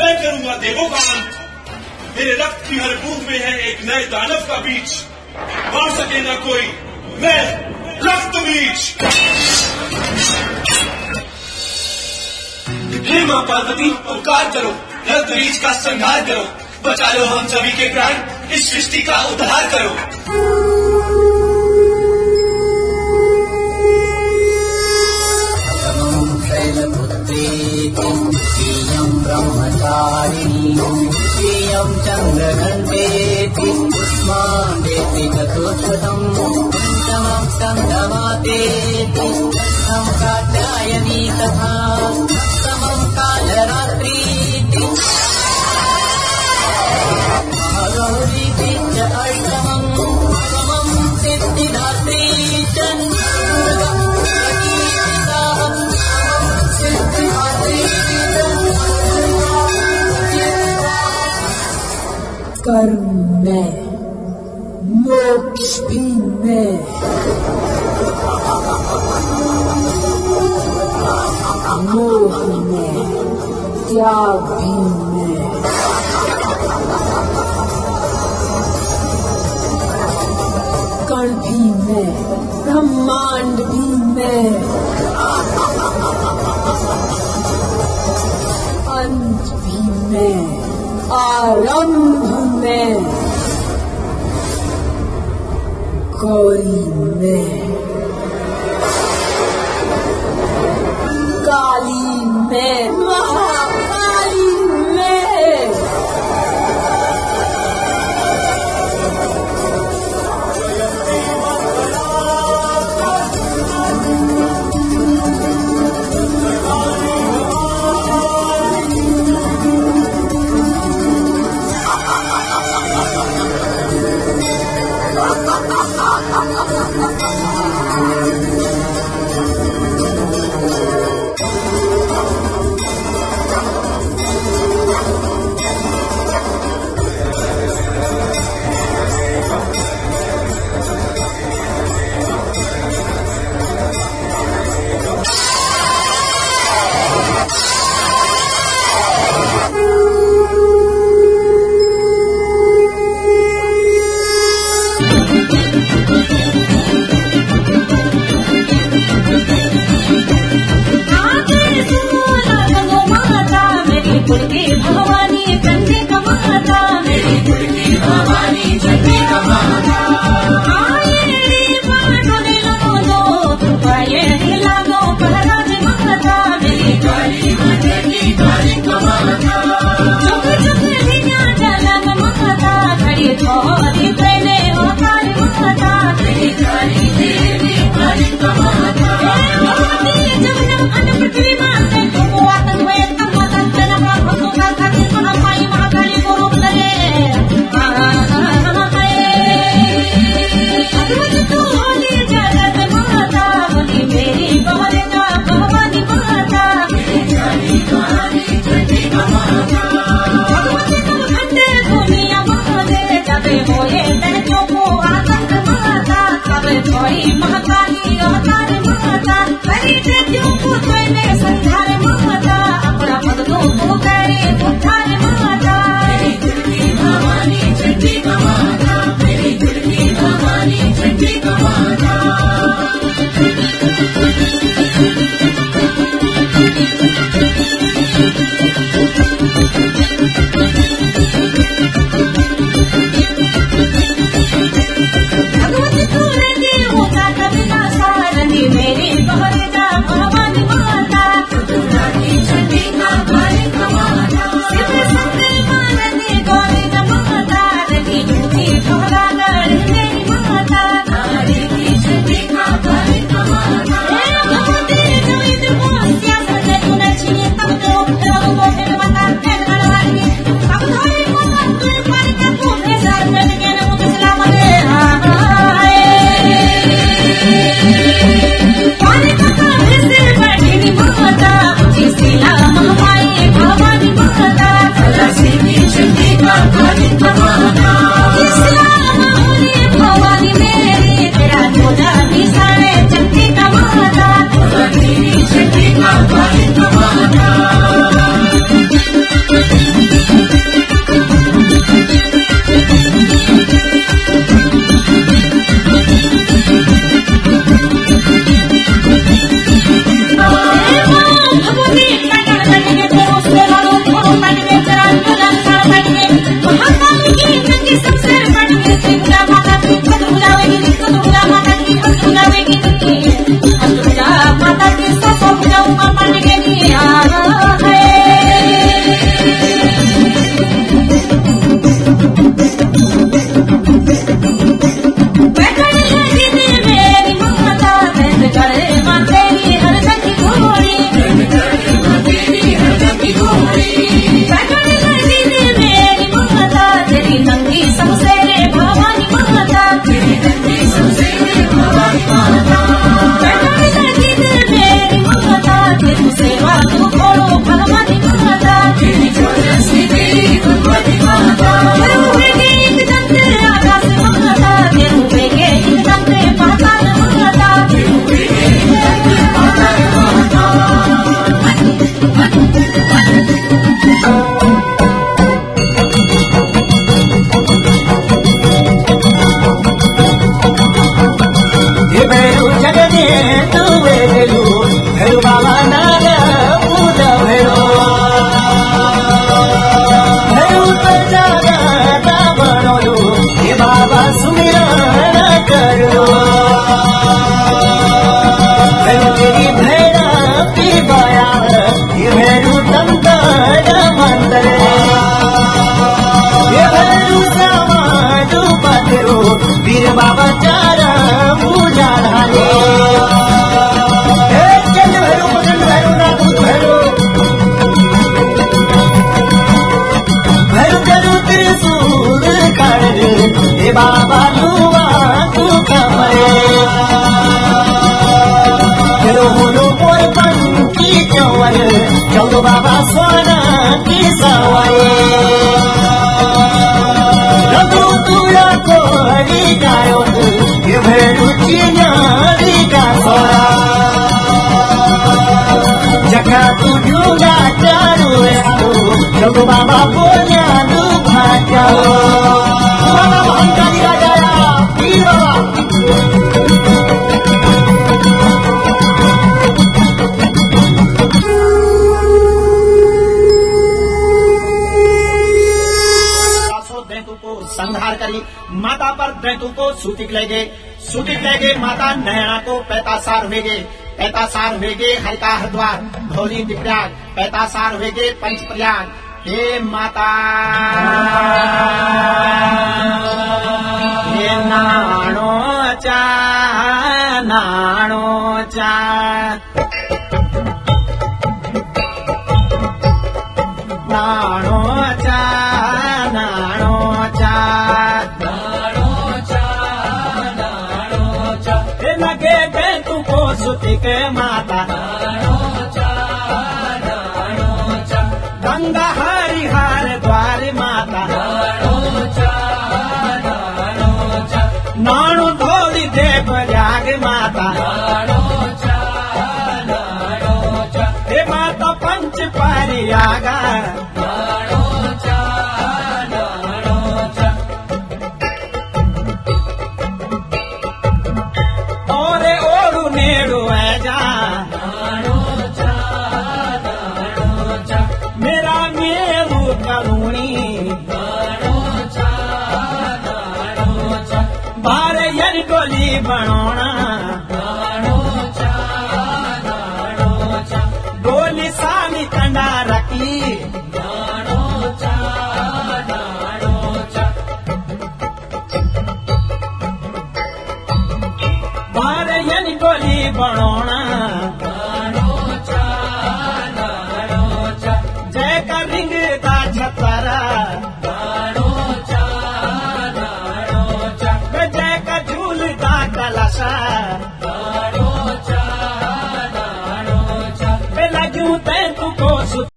मैं करूंगा देवों का अंत। मेरे रक्त की हर बूंद में है एक नए दानव का बीज, मार सके ना कोई, मैं रक्त बीज। हे मां पार्वती, उपकार करो, रक्त बीज का संहार करो, बचा लो हम सभी के प्राण, इस सृष्टि का उद्धार करो। ब्रह्मचारिणी श्रियं चन्द्रघण्टेति पुष्माण्डेति चतुष्पदम् पञ्चमं सन्दमातेति षष्ठं कात्यायनी तथा सप्तमं कालरात्रीति महागौरीति च अष्टमं नवमं सिद्धिदात्री च कर्म में, मोक्ष भी में, मोह में, त्याग भी में, कण भी में, ब्रह्मांड भी में, अंत भी में, आरंभ में, गौरी में, काली में, महाकाली में, बाबा चारा पूजा धारे चंद भैरो प्रचंड भैरो नाथ भैरो भैरो जरू त्रिशूल कर हे बाबा लुआ तू कमरे तेरो बोलो मोर पंखी चौवर चौदो बाबा सोना की सवाए रघु तुरा को हरी गायो ये भैरू चिन्यारी का सोरा जगा तू जुगा चारू चौदो बाबा बोलिया दुखा जाओ बाबा भंडारी राजा पीर बाबा संहार करी माता पर दैतु को सूतिक लेगे माता नैना को पैतासार हुएगे हरिका हरिद्वार धौली दिव्याग पैतासार हुएगे पंच प्रयाग हे माता हे नाणो चा लगे बेतु को सुतिक माता गंगा हरिहर द्वार माता नाणु धोली देव जाग माता हे माता पंच परियागा मेरा मेरू करुणी बारे यन डोली बनोना डोली सामी कंडा रखी